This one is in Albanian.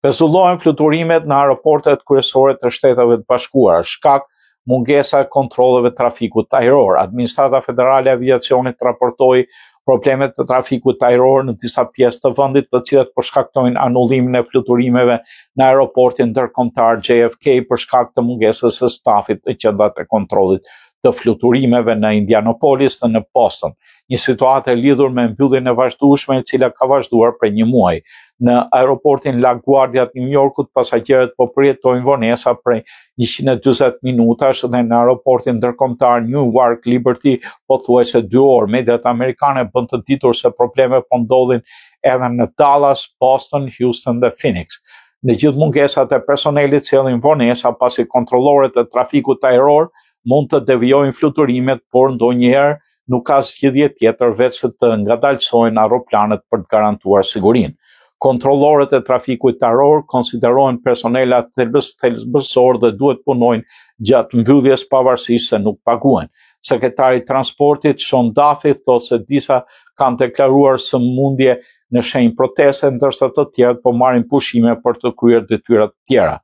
Rrezullohen fluturimet në aeroportet kryesore të Shteteve të Bashkuara, shkak mungesa e kontrolleve trafikut ajror. Administrata Federale e Aviacionit raportoi probleme të trafikut ajror në disa pjesë të vendit, të cilat përshkaktojnë anullimin e fluturimeve në aeroportin ndërkombëtar JFK për shkak të mungesës së stafit të qendrat e kontrollit të fluturimeve në Indianapolis dhe në Boston. Një situatë e lidhur me mbylljen e vazhdueshme e cila ka vazhduar për një muaj. Në aeroportin LaGuardia të New Yorkut, pasagerët po përjetojnë vonesa prej 140 minutash dhe në aeroportin ndërkombëtar Newark Liberty pothuajse 2 orë. Mediat amerikane bën të ditur se probleme po ndodhin edhe në Dallas, Boston, Houston dhe Phoenix. Në gjithë mungesat e personelit sjellin vonesa pasi kontrollorët e trafikut ajror mund të devijojnë fluturimet, por ndonjëherë nuk ka zgjidhje tjetër veç se të ngadalësojnë aeroplanet për të garantuar sigurinë. Kontrollorët e trafikut ajror konsiderohen personel thelbësor dhe duhet punojnë gjatë mbylljes pavarësisht se nuk paguhen. Sekretari i Transportit Sean Duffy thotë se disa kanë deklaruar sëmundje në shenjë proteste, ndërsa të tjerët po marrin pushime për të kryer detyra të tjera.